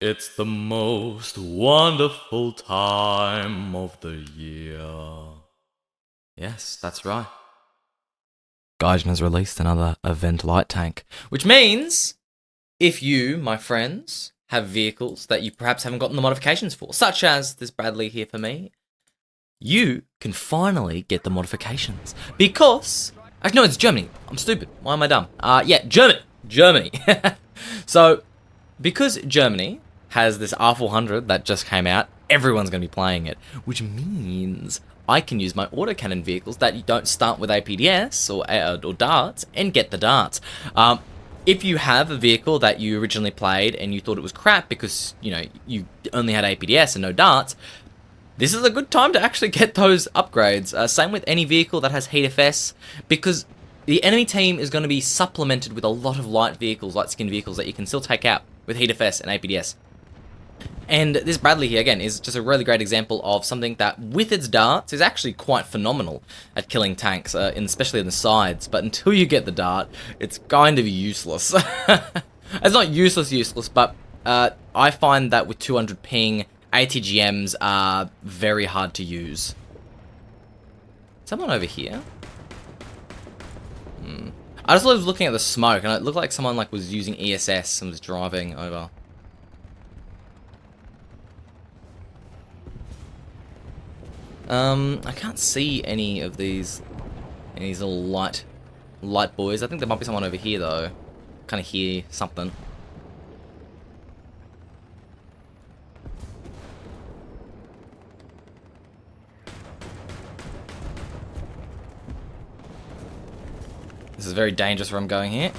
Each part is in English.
It's the most wonderful time of the year. Yes, that's right. Gaijin has released another event light tank, which means if you, my friends, have vehicles that you perhaps haven't gotten the modifications for, such as this Bradley here for me, you can finally get the modifications. Because, actually no, it's Germany. I'm stupid. Why am I dumb? Yeah, Germany. So, because Germany has this R400 that just came out, everyone's going to be playing it, which means I can use my autocannon vehicles that you don't start with APDS or darts and get the darts. If you have a vehicle that you originally played and you thought it was crap because, you know, you only had APDS and no darts, this is a good time to actually get those upgrades. Same with any vehicle that has Heat FS, because the enemy team is going to be supplemented with a lot of light skin vehicles that you can still take out with Heat FS and APDS. And this Bradley here, again, is just a really great example of something that, with its darts, is actually quite phenomenal at killing tanks, especially in the sides. But until you get the dart, it's kind of useless. It's not useless, but I find that with 200 ping, ATGMs are very hard to use. Someone over here? I just was looking at the smoke, and it looked like someone was using ESS and was driving over. I can't see any of these little light boys. I think there might be someone over here though. Kind of hear something. This is very dangerous where I'm going here.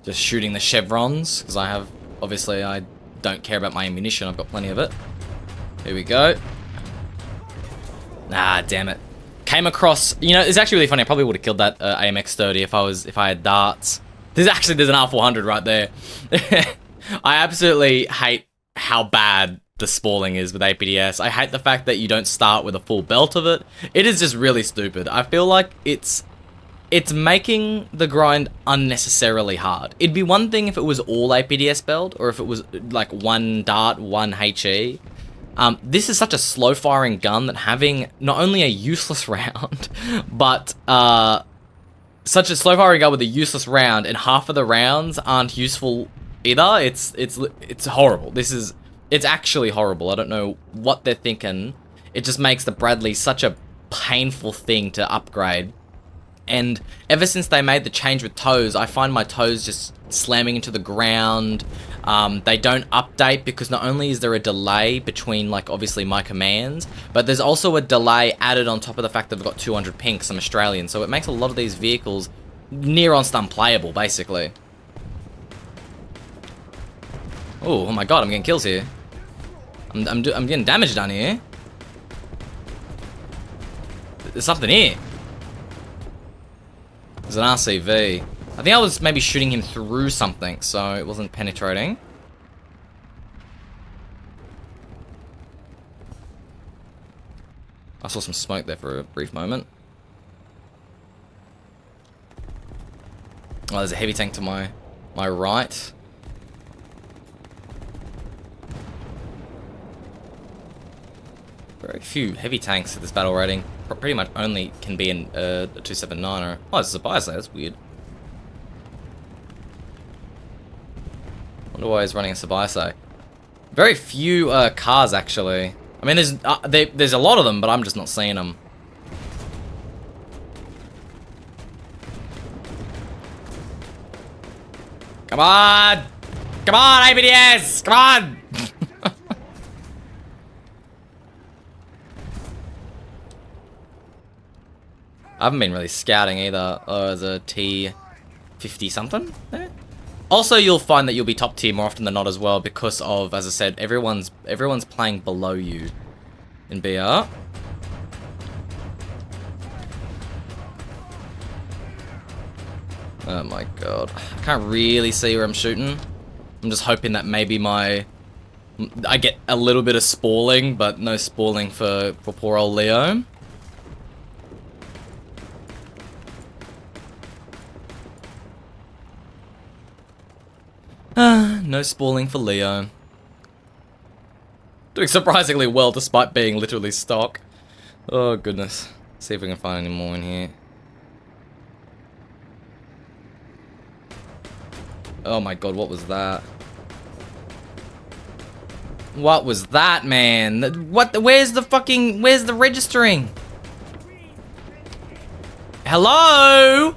Just shooting the chevrons, because obviously I don't care about my ammunition, I've got plenty of it. Here we go. Ah, damn it. Came across, you know, it's actually really funny, I probably would have killed that AMX-30 if I had darts. There's an R400 right there. I absolutely hate how bad the spalling is with APDS. I hate the fact that you don't start with a full belt of it. It is just really stupid. I feel like it's making the grind unnecessarily hard. It'd be one thing if it was all APDS belt, or if it was like one dart, one HE. This is such a slow firing gun that having not only a useless round, but such a slow firing gun with a useless round, and half of the rounds aren't useful either. It's horrible. It's actually horrible. I don't know what they're thinking. It just makes the Bradley such a painful thing to upgrade. And ever since they made the change with toes, I find my toes just slamming into the ground. They don't update because not only is there a delay between, obviously my commands, but there's also a delay added on top of the fact that I've got 200 ping because I'm Australian. So it makes a lot of these vehicles near on unplayable, basically. Oh my god, I'm getting kills here. I'm getting damage done here. There's something here. There's an RCV. I think I was maybe shooting him through something, so it wasn't penetrating. I saw some smoke there for a brief moment. Oh, there's a heavy tank to my right. Very few heavy tanks at this battle rating. Pretty much only can be in a 279 or... Oh, it's a bias. That's weird. Wonder why he's running a Sabise. Very few cars, actually. I mean, there's a lot of them, but I'm just not seeing them. Come on! Come on, APDS! Come on! I haven't been really scouting either. Oh, there's a T50 something there. Also, you'll find that you'll be top tier more often than not as well because of, as I said, everyone's playing below you in BR. Oh my god. I can't really see where I'm shooting. I'm just hoping that maybe I get a little bit of spalling, but no spalling for poor old Leo. No spalling for Leo. Doing surprisingly well despite being literally stock. Oh goodness. See if we can find any more in here. Oh my god, what was that? What was that, man? What? Where's the registering? Hello?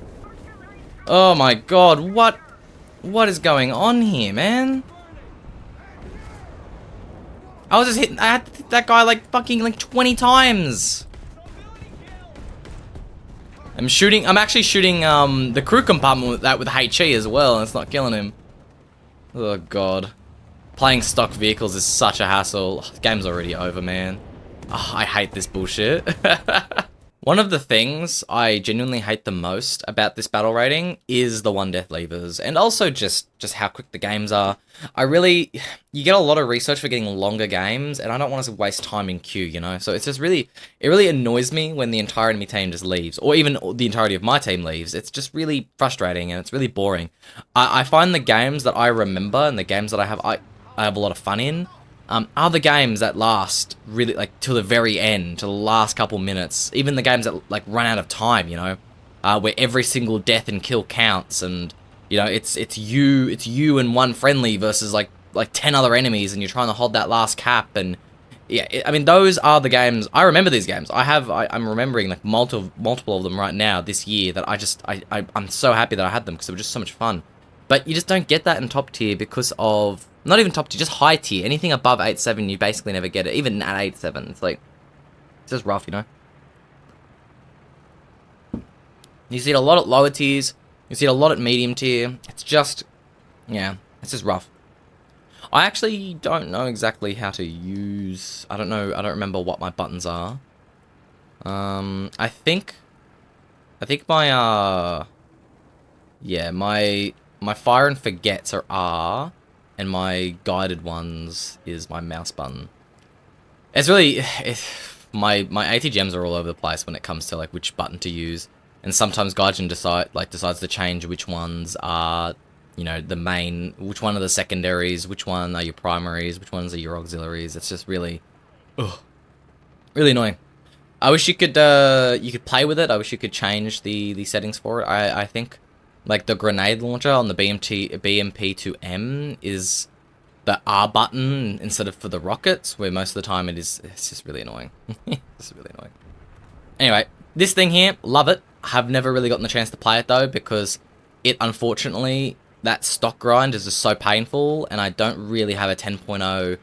Oh my god, what is going on here, man? I had to hit that guy like fucking like 20 times. I'm actually shooting the crew compartment with that with HE as well, and it's not killing him. Oh god. Playing stock vehicles is such a hassle. The game's already over, man. Oh, I hate this bullshit. One of the things I genuinely hate the most about this battle rating is the one death levers, and also just how quick the games are. You get a lot of research for getting longer games, and I don't want to waste time in queue, you know? So it's just it really annoys me when the entire enemy team just leaves, or even the entirety of my team leaves. It's just really frustrating, and it's really boring. I find the games that I remember, and the games that I have a lot of fun in, are the games that last really like till the very end, to the last couple minutes. Even the games that like run out of time, you know, where every single death and kill counts, and you know it's you and one friendly versus like 10 other enemies, and you're trying to hold that last cap. And yeah, I mean those are the games. I remember these games. I'm remembering like multiple of them right now this year that I'm so happy that I had them because they were just so much fun. But you just don't get that in top tier because of, not even top tier, just high tier. Anything above 8.7, you basically never get it. Even at 8.7, it's like, it's just rough, you know? You see it a lot at lower tiers. You see it a lot at medium tier. It's just, yeah, it's just rough. I actually don't know exactly how to use, I don't remember what my buttons are. I think my, yeah, my fire and forgets are R, and my guided ones is my mouse button. It's really, my ATGMs are all over the place when it comes to like which button to use, and sometimes Gaijin decides to change which ones are, you know, the main, which one are the secondaries, which one are your primaries, which ones are your auxiliaries. It's just really, really annoying. I wish you could play with it. I wish you could change the settings for it. I think. Like the grenade launcher on the BMP2M is the R button instead of for the rockets, where most of the time it's just really annoying. It's really annoying. Anyway, this thing here, love it. Have never really gotten the chance to play it though, because it, unfortunately, that stock grind is just so painful, and I don't really have a 10.0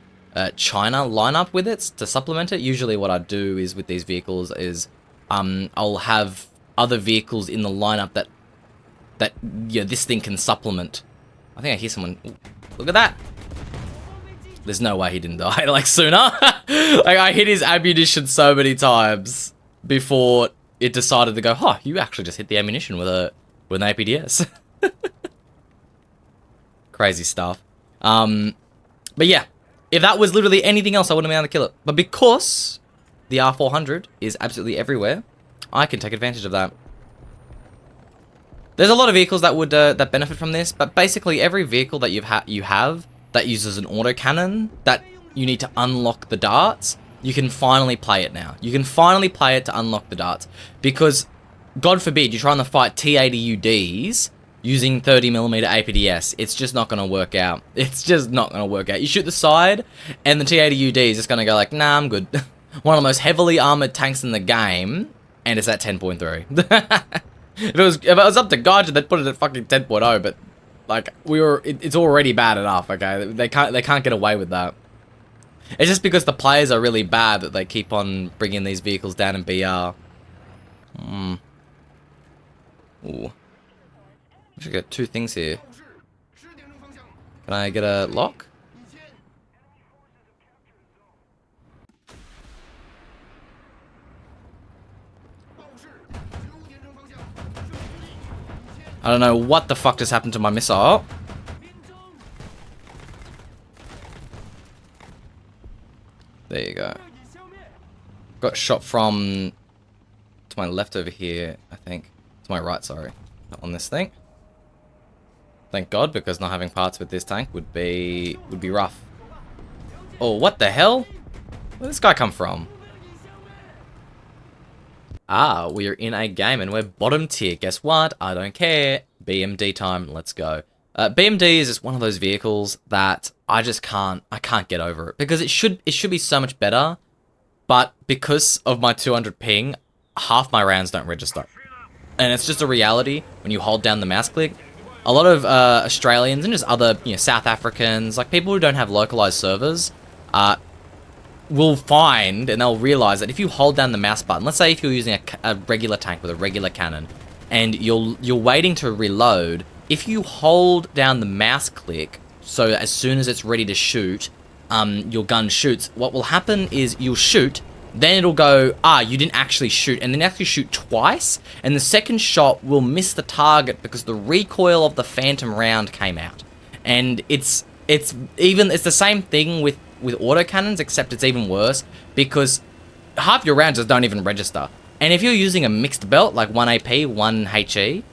China lineup with it to supplement it. Usually what I do is with these vehicles is I'll have other vehicles in the lineup that yeah, this thing can supplement. I think I hear someone. Ooh, look at that. There's no way he didn't die like sooner. Like I hit his ammunition so many times before it decided to go, huh, you actually just hit the ammunition with an APDS. Crazy stuff. But yeah, if that was literally anything else, I wouldn't have been able to kill it. But because the R400 is absolutely everywhere, I can take advantage of that. There's a lot of vehicles that would that benefit from this, but basically every vehicle that you have that uses an autocannon that you need to unlock the darts, you can finally play it now. You can finally play it to unlock the darts, because God forbid you're trying to fight T80UDs using 30mm APDS. It's just not going to work out. It's just not going to work out. You shoot the side, and the T80UD is just going to go like, nah, I'm good. One of the most heavily armored tanks in the game, and it's at 10.3. If it was up to Gaijin, they'd put it at fucking 10.0, but like it's already bad enough. Okay, they can't get away with that. It's just because the players are really bad that they keep on bringing these vehicles down in BR. Ooh, I should get two things here. Can I get a lock? I don't know what the fuck just happened to my missile. There you go. Got shot from to my left over here, I think. To my right, sorry. Not on this thing. Thank God, because not having parts with this tank would be rough. Oh, what the hell? Where'd this guy come from? Ah, we are in a game and we're bottom tier. Guess what? I don't care. BMD time. Let's go. BMD is just one of those vehicles that I can't get over it because it should be so much better, but because of my 200 ping, half my rounds don't register, and it's just a reality when you hold down the mouse click. A lot of Australians and just other South Africans, like people who don't have localized servers, will find and they'll realize that if you hold down the mouse button, let's say if you're using a regular tank with a regular cannon, and you're waiting to reload, if you hold down the mouse click, so as soon as it's ready to shoot, your gun shoots, what will happen is you'll shoot, then it'll go, you didn't actually shoot, and then actually shoot twice, and the second shot will miss the target because the recoil of the phantom round came out. And it's the same thing with autocannons, except it's even worse because half your rounds just don't even register. And if you're using a mixed belt, like 1 AP, 1 HE,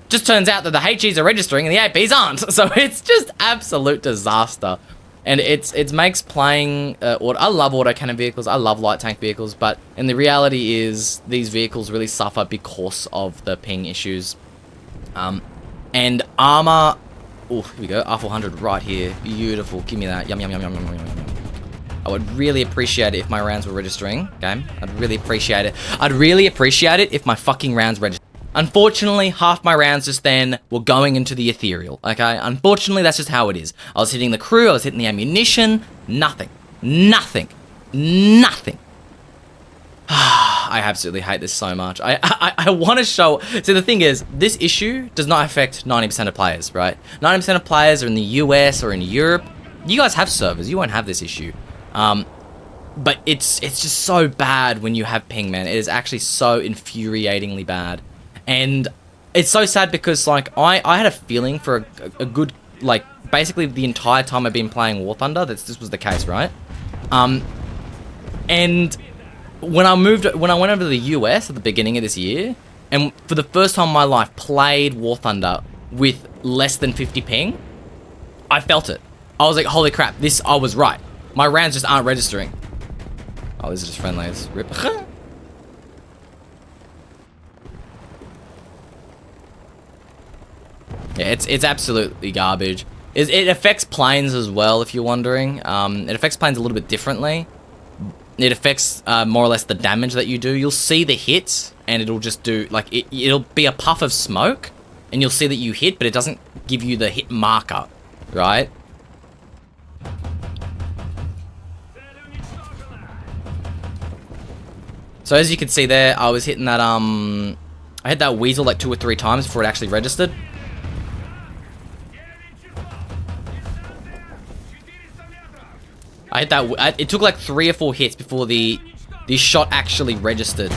just turns out that the HEs are registering and the APs aren't. So it's just absolute disaster. And it makes playing, I love autocannon vehicles, I love light tank vehicles, but and the reality is these vehicles really suffer because of the ping issues. And armor, oh, here we go, R400 right here, beautiful, give me that, yum, yum, yum, yum, yum, yum, yum, yum. I would really appreciate it if my rounds were registering, game. I'd really appreciate it. I'd really appreciate it if my fucking rounds registered. Unfortunately, half my rounds just then were going into the ethereal, okay? Unfortunately, that's just how it is. I was hitting the crew, I was hitting the ammunition, nothing. Nothing. Nothing. I absolutely hate this so much. I want to show... See, the thing is, this issue does not affect 90% of players, right? 90% of players are in the US or in Europe. You guys have servers, you won't have this issue. But it's just so bad when you have ping, man. It is actually so infuriatingly bad. And it's so sad because, like, I had a feeling for a good, like, basically the entire time I've been playing War Thunder, that this was the case, right? And when I went over to the US at the beginning of this year, and for the first time in my life played War Thunder with less than 50 ping, I felt it. I was like, holy crap, I was right. My rounds just aren't registering. Oh, these are just friendlies. Rip. Yeah, it's absolutely garbage. It affects planes as well, if you're wondering. It affects planes a little bit differently. It affects more or less the damage that you do. You'll see the hits, and it'll just do, like, it'll be a puff of smoke, and you'll see that you hit, but it doesn't give you the hit marker, right? So as you can see there, I was hitting that, I hit that weasel like 2 or 3 times before it actually registered. I hit that, it took like 3 or 4 hits before the shot actually registered.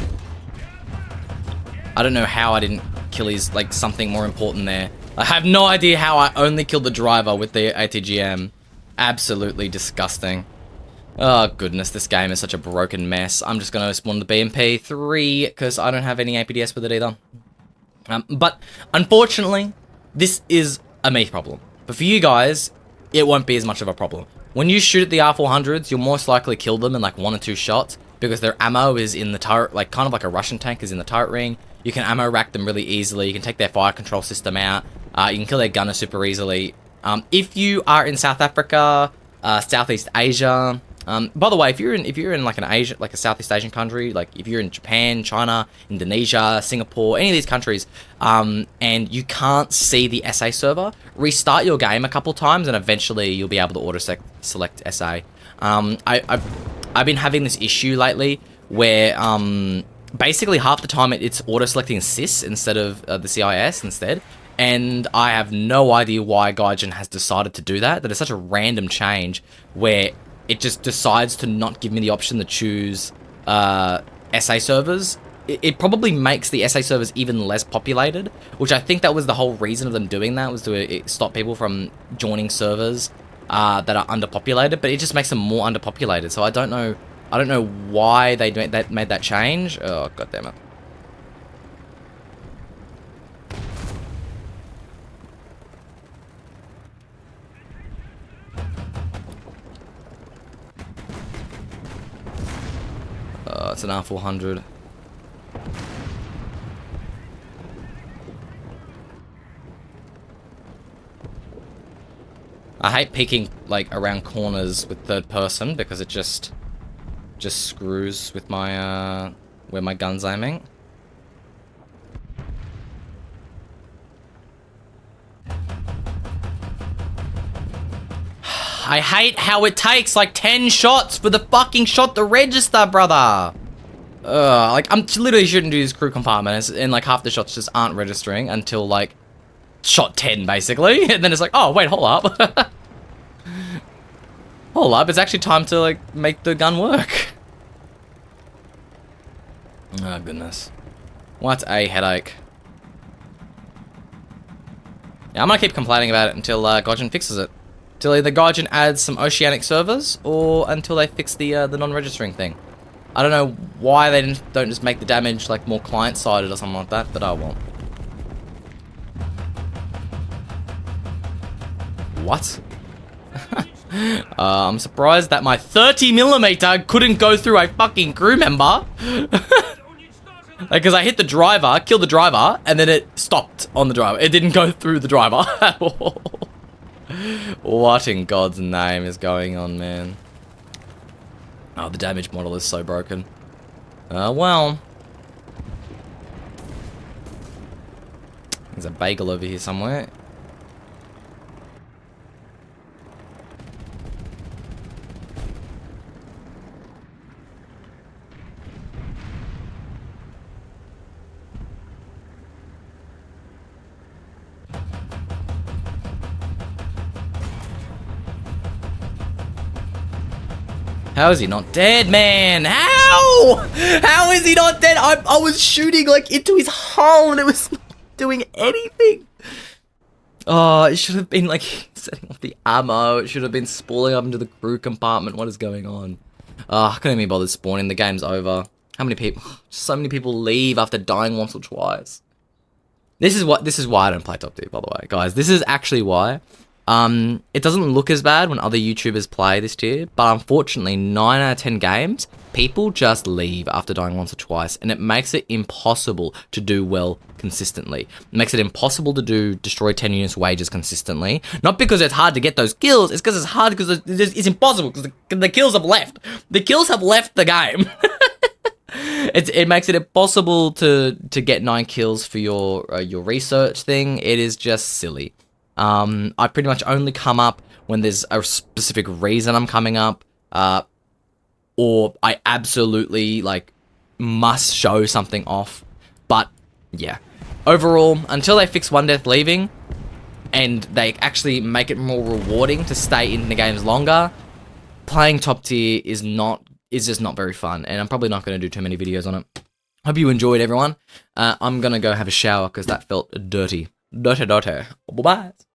I don't know how I didn't kill his, like, something more important there. I have no idea how I only killed the driver with the ATGM. Absolutely disgusting. Oh goodness, this game is such a broken mess. I'm just gonna spawn the BMP 3 because I don't have any APDS with it either. But unfortunately, this is a me problem. But for you guys, it won't be as much of a problem. When you shoot at the R400s, you'll most likely kill them in like 1 or 2 shots because their ammo is in the turret, like kind of like a Russian tank is in the turret ring. You can ammo rack them really easily. You can take their fire control system out. You can kill their gunner super easily. If you are in South Africa, Southeast Asia, by the way, if you're in like an Asia, like a Southeast Asian country, like if you're in Japan, China, Indonesia, Singapore, any of these countries, and you can't see the SA server, restart your game a couple times, and eventually you'll be able to auto select SA. I've been having this issue lately where basically half the time it's auto selecting CIS instead of the CIS instead. And I have no idea why Gaijin has decided to do that. That is such a random change where it just decides to not give me the option to choose SA servers. It probably makes the SA servers even less populated, which I think that was the whole reason of them doing that, was to stop people from joining servers that are underpopulated, but it just makes them more underpopulated. So I don't know why they made that change. Oh, god damn it. that's an R400. I hate peeking, like, around corners with third person because it just screws with my, where my gun's aiming. I hate how it takes, like, 10 shots for the fucking shot to register, brother! Like, I'm literally shouldn't do this crew compartment, and, like, half the shots just aren't registering until, like, shot 10, basically. And then it's like, oh, wait, hold up. Hold up, it's actually time to, like, make the gun work. Oh, goodness. What a headache. Yeah, I'm gonna keep complaining about it until Gaijin fixes it. Till either Gaijin adds some oceanic servers, or until they fix the non-registering thing. I don't know why they don't just make the damage, like, more client-sided or something like that, but I won't. What? I'm surprised that my 30mm couldn't go through a fucking crew member. Like, because I hit the driver, killed the driver, and then it stopped on the driver. It didn't go through the driver at all. What in God's name is going on, man? Oh, the damage model is so broken. Well. There's a bagel over here somewhere. How is he not dead, man? How? How is he not dead? I was shooting, like, into his hull and it was not doing anything. Oh, it should have been, like, setting off the ammo. It should have been spooling up into the crew compartment. What is going on? Oh, I couldn't even bother spawning. The game's over. How many people? So many people leave after dying once or twice. This is why I don't play top tier, by the way, guys. This is actually why. It doesn't look as bad when other YouTubers play this tier, but unfortunately, 9 out of 10 games, people just leave after dying once or twice, and it makes it impossible to do well consistently. It makes it impossible to destroy 10 units wages consistently. Not because it's hard to get those kills, it's because it's hard because it's impossible, because the kills have left. The kills have left the game. It makes it impossible to get 9 kills for your research thing. It is just silly. I pretty much only come up when there's a specific reason I'm coming up, or I absolutely, like, must show something off. But, yeah. Overall, until they fix One Death Leaving, and they actually make it more rewarding to stay in the games longer, playing top tier is just not very fun, and I'm probably not going to do too many videos on it. Hope you enjoyed, everyone. I'm going to go have a shower, because that felt dirty. Dirty. Bye-bye.